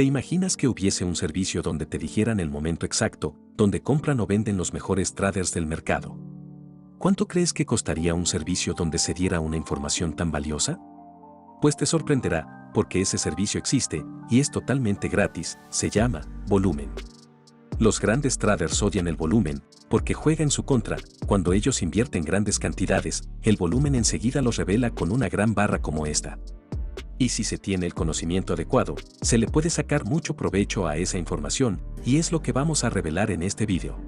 ¿Te imaginas que hubiese un servicio donde te dijeran el momento exacto, donde compran o venden los mejores traders del mercado? ¿Cuánto crees que costaría un servicio donde se diera una información tan valiosa? Pues te sorprenderá, porque ese servicio existe, y es totalmente gratis, se llama volumen. Los grandes traders odian el volumen, porque juega en su contra. Cuando ellos invierten grandes cantidades, el volumen enseguida los revela con una gran barra como esta. Y si se tiene el conocimiento adecuado, se le puede sacar mucho provecho a esa información, y es lo que vamos a revelar en este vídeo.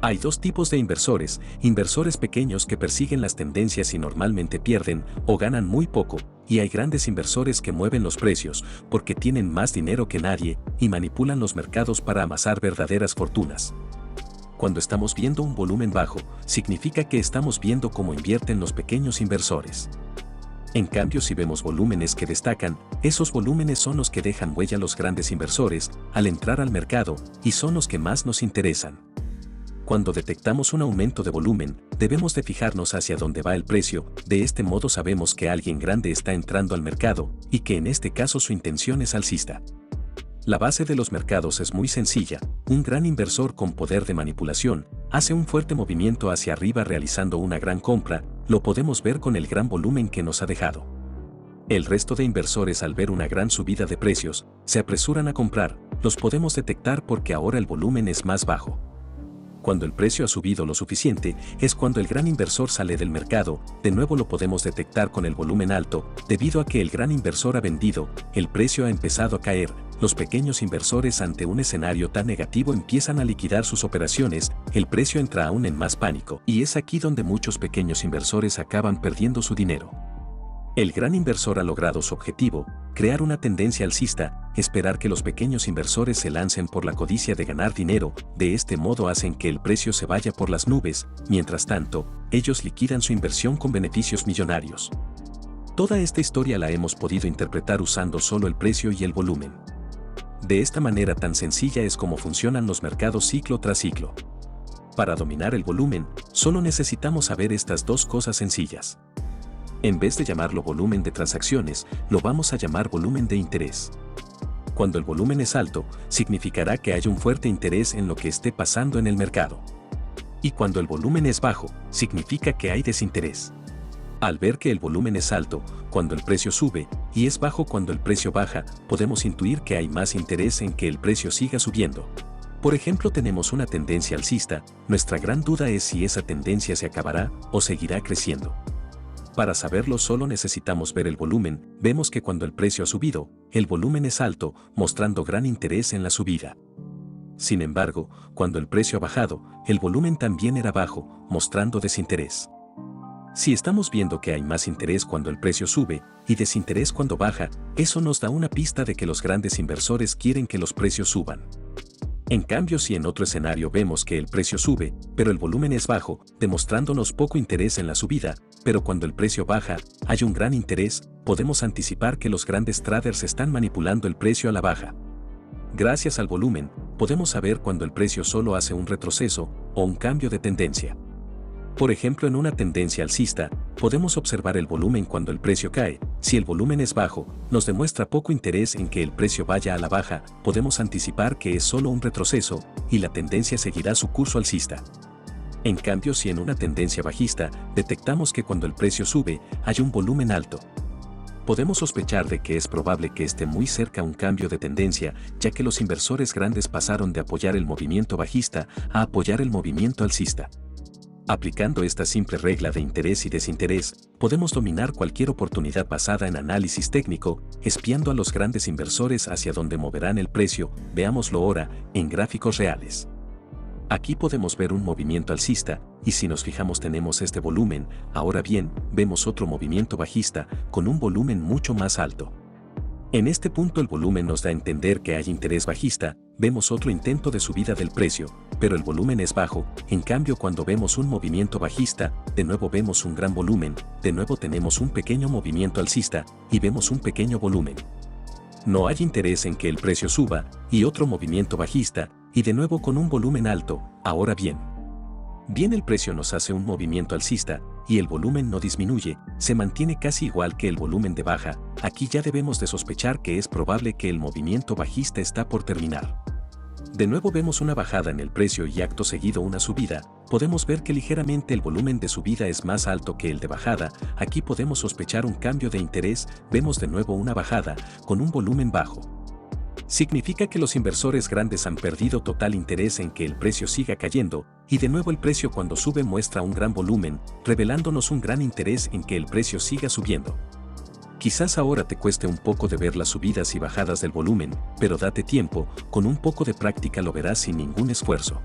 Hay dos tipos de inversores: inversores pequeños que persiguen las tendencias y normalmente pierden o ganan muy poco, y hay grandes inversores que mueven los precios porque tienen más dinero que nadie y manipulan los mercados para amasar verdaderas fortunas. Cuando estamos viendo un volumen bajo, significa que estamos viendo cómo invierten los pequeños inversores. En cambio, si vemos volúmenes que destacan, esos volúmenes son los que dejan huella a los grandes inversores al entrar al mercado y son los que más nos interesan. Cuando detectamos un aumento de volumen, debemos de fijarnos hacia dónde va el precio. De este modo sabemos que alguien grande está entrando al mercado y que en este caso su intención es alcista. La base de los mercados es muy sencilla: un gran inversor con poder de manipulación hace un fuerte movimiento hacia arriba realizando una gran compra. Lo podemos ver con el gran volumen que nos ha dejado. El resto de inversores, al ver una gran subida de precios, se apresuran a comprar. Los podemos detectar porque ahora el volumen es más bajo. Cuando el precio ha subido lo suficiente, es cuando el gran inversor sale del mercado. De nuevo lo podemos detectar con el volumen alto. Debido a que el gran inversor ha vendido, el precio ha empezado a caer. Los pequeños inversores, ante un escenario tan negativo, empiezan a liquidar sus operaciones. El precio entra aún en más pánico, y es aquí donde muchos pequeños inversores acaban perdiendo su dinero. El gran inversor ha logrado su objetivo: crear una tendencia alcista, esperar que los pequeños inversores se lancen por la codicia de ganar dinero. De este modo hacen que el precio se vaya por las nubes. Mientras tanto, ellos liquidan su inversión con beneficios millonarios. Toda esta historia la hemos podido interpretar usando solo el precio y el volumen. De esta manera tan sencilla es como funcionan los mercados ciclo tras ciclo. Para dominar el volumen, solo necesitamos saber estas dos cosas sencillas. En vez de llamarlo volumen de transacciones, lo vamos a llamar volumen de interés. Cuando el volumen es alto, significará que hay un fuerte interés en lo que esté pasando en el mercado. Y cuando el volumen es bajo, significa que hay desinterés. Al ver que el volumen es alto cuando el precio sube y es bajo cuando el precio baja, podemos intuir que hay más interés en que el precio siga subiendo. Por ejemplo, tenemos una tendencia alcista. Nuestra gran duda es si esa tendencia se acabará o seguirá creciendo. Para saberlo solo necesitamos ver el volumen. Vemos que cuando el precio ha subido, el volumen es alto, mostrando gran interés en la subida. Sin embargo, cuando el precio ha bajado, el volumen también era bajo, mostrando desinterés. Si estamos viendo que hay más interés cuando el precio sube y desinterés cuando baja, eso nos da una pista de que los grandes inversores quieren que los precios suban. En cambio, si en otro escenario vemos que el precio sube, pero el volumen es bajo, demostrándonos poco interés en la subida, pero cuando el precio baja, hay un gran interés, podemos anticipar que los grandes traders están manipulando el precio a la baja. Gracias al volumen, podemos saber cuando el precio solo hace un retroceso o un cambio de tendencia. Por ejemplo, en una tendencia alcista, podemos observar el volumen cuando el precio cae. Si el volumen es bajo, nos demuestra poco interés en que el precio vaya a la baja, podemos anticipar que es solo un retroceso y la tendencia seguirá su curso alcista. En cambio, si en una tendencia bajista, detectamos que cuando el precio sube, hay un volumen alto, podemos sospechar de que es probable que esté muy cerca un cambio de tendencia, ya que los inversores grandes pasaron de apoyar el movimiento bajista a apoyar el movimiento alcista. Aplicando esta simple regla de interés y desinterés, podemos dominar cualquier oportunidad basada en análisis técnico, espiando a los grandes inversores hacia donde moverán el precio. Veámoslo ahora en gráficos reales. Aquí podemos ver un movimiento alcista, y si nos fijamos tenemos este volumen. Ahora bien, vemos otro movimiento bajista, con un volumen mucho más alto. En este punto el volumen nos da a entender que hay interés bajista. Vemos otro intento de subida del precio, pero el volumen es bajo. En cambio, cuando vemos un movimiento bajista, de nuevo vemos un gran volumen, de nuevo tenemos un pequeño movimiento alcista, y vemos un pequeño volumen. No hay interés en que el precio suba, y otro movimiento bajista, y de nuevo con un volumen alto. Ahora bien, Bien, el precio nos hace un movimiento alcista y el volumen no disminuye, se mantiene casi igual que el volumen de baja. Aquí ya debemos de sospechar que es probable que el movimiento bajista está por terminar. De nuevo vemos una bajada en el precio y acto seguido una subida. Podemos ver que ligeramente el volumen de subida es más alto que el de bajada. Aquí podemos sospechar un cambio de interés. Vemos de nuevo una bajada con un volumen bajo. Significa que los inversores grandes han perdido total interés en que el precio siga cayendo, y de nuevo el precio cuando sube muestra un gran volumen, revelándonos un gran interés en que el precio siga subiendo. Quizás ahora te cueste un poco de ver las subidas y bajadas del volumen, pero date tiempo, con un poco de práctica lo verás sin ningún esfuerzo.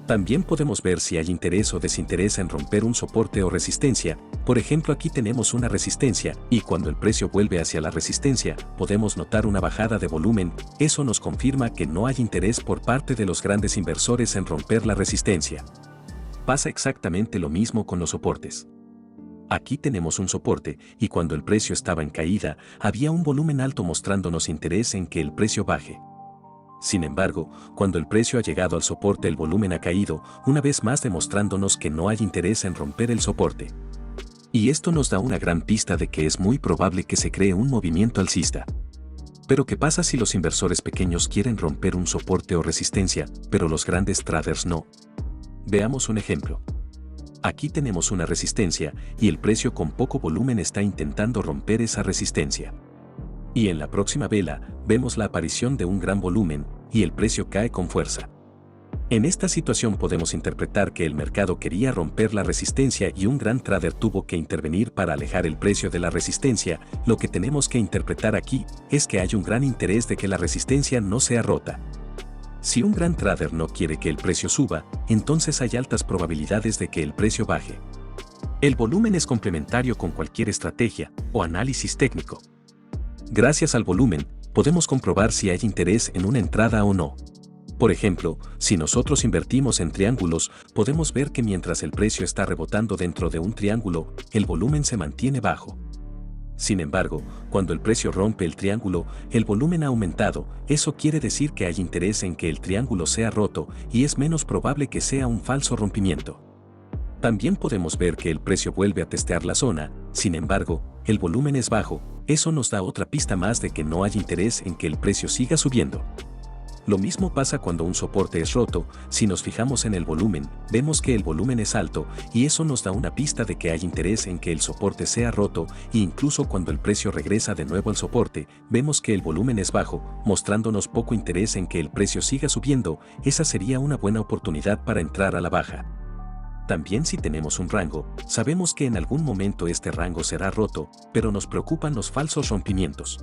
También podemos ver si hay interés o desinterés en romper un soporte o resistencia. Por ejemplo, aquí tenemos una resistencia, y cuando el precio vuelve hacia la resistencia, podemos notar una bajada de volumen. Eso nos confirma que no hay interés por parte de los grandes inversores en romper la resistencia. Pasa exactamente lo mismo con los soportes. Aquí tenemos un soporte, y cuando el precio estaba en caída, había un volumen alto mostrándonos interés en que el precio baje. Sin embargo, cuando el precio ha llegado al soporte, el volumen ha caído, una vez más demostrándonos que no hay interés en romper el soporte. Y esto nos da una gran pista de que es muy probable que se cree un movimiento alcista. Pero ¿qué pasa si los inversores pequeños quieren romper un soporte o resistencia, pero los grandes traders no? Veamos un ejemplo. Aquí tenemos una resistencia, y el precio con poco volumen está intentando romper esa resistencia. Y en la próxima vela, vemos la aparición de un gran volumen, y el precio cae con fuerza. En esta situación podemos interpretar que el mercado quería romper la resistencia y un gran trader tuvo que intervenir para alejar el precio de la resistencia. Lo que tenemos que interpretar aquí es que hay un gran interés de que la resistencia no sea rota. Si un gran trader no quiere que el precio suba, entonces hay altas probabilidades de que el precio baje. El volumen es complementario con cualquier estrategia o análisis técnico. Gracias al volumen, podemos comprobar si hay interés en una entrada o no. Por ejemplo, si nosotros invertimos en triángulos, podemos ver que mientras el precio está rebotando dentro de un triángulo, el volumen se mantiene bajo. Sin embargo, cuando el precio rompe el triángulo, el volumen ha aumentado. Eso quiere decir que hay interés en que el triángulo sea roto y es menos probable que sea un falso rompimiento. También podemos ver que el precio vuelve a testear la zona, sin embargo, el volumen es bajo. Eso nos da otra pista más de que no hay interés en que el precio siga subiendo. Lo mismo pasa cuando un soporte es roto. Si nos fijamos en el volumen, vemos que el volumen es alto y eso nos da una pista de que hay interés en que el soporte sea roto, e incluso cuando el precio regresa de nuevo al soporte, vemos que el volumen es bajo, mostrándonos poco interés en que el precio siga subiendo. Esa sería una buena oportunidad para entrar a la baja. También si tenemos un rango, sabemos que en algún momento este rango será roto, pero nos preocupan los falsos rompimientos.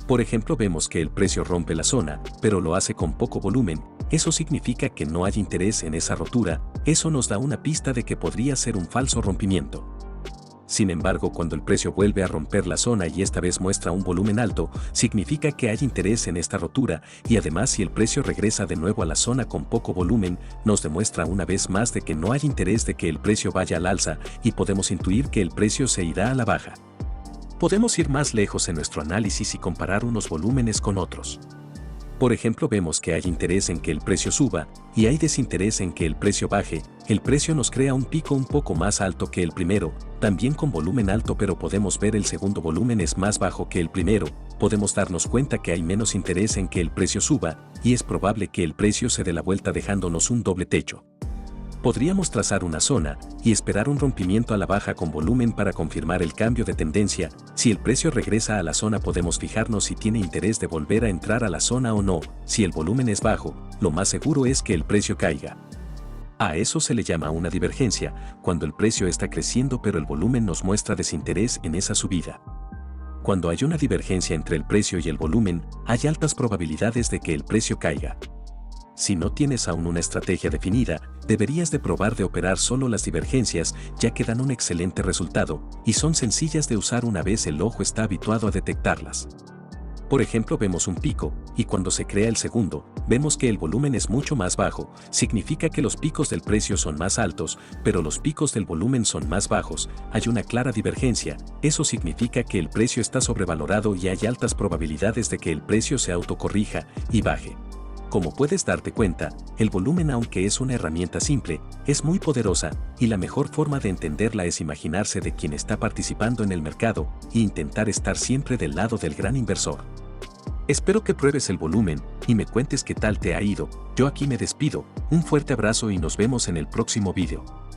Por ejemplo, vemos que el precio rompe la zona, pero lo hace con poco volumen. Eso significa que no hay interés en esa rotura. Eso nos da una pista de que podría ser un falso rompimiento. Sin embargo, cuando el precio vuelve a romper la zona y esta vez muestra un volumen alto, significa que hay interés en esta rotura, y además si el precio regresa de nuevo a la zona con poco volumen, nos demuestra una vez más de que no hay interés de que el precio vaya al alza, y podemos intuir que el precio se irá a la baja. Podemos ir más lejos en nuestro análisis y comparar unos volúmenes con otros. Por ejemplo, vemos que hay interés en que el precio suba, y hay desinterés en que el precio baje. El precio nos crea un pico un poco más alto que el primero, también con volumen alto, pero podemos ver el segundo volumen es más bajo que el primero. Podemos darnos cuenta que hay menos interés en que el precio suba, y es probable que el precio se dé la vuelta dejándonos un doble techo. Podríamos trazar una zona y esperar un rompimiento a la baja con volumen para confirmar el cambio de tendencia. Si el precio regresa a la zona, podemos fijarnos si tiene interés de volver a entrar a la zona o no. Si el volumen es bajo, lo más seguro es que el precio caiga. A eso se le llama una divergencia, cuando el precio está creciendo pero el volumen nos muestra desinterés en esa subida. Cuando hay una divergencia entre el precio y el volumen, hay altas probabilidades de que el precio caiga. Si no tienes aún una estrategia definida, deberías de probar de operar solo las divergencias, ya que dan un excelente resultado, y son sencillas de usar una vez el ojo está habituado a detectarlas. Por ejemplo, vemos un pico, y cuando se crea el segundo, vemos que el volumen es mucho más bajo. Significa que los picos del precio son más altos, pero los picos del volumen son más bajos. Hay una clara divergencia. Eso significa que el precio está sobrevalorado y hay altas probabilidades de que el precio se autocorrija y baje. Como puedes darte cuenta, el volumen, aunque es una herramienta simple, es muy poderosa, y la mejor forma de entenderla es imaginarse de quien está participando en el mercado e intentar estar siempre del lado del gran inversor. Espero que pruebes el volumen y me cuentes qué tal te ha ido. Yo aquí me despido, un fuerte abrazo y nos vemos en el próximo video.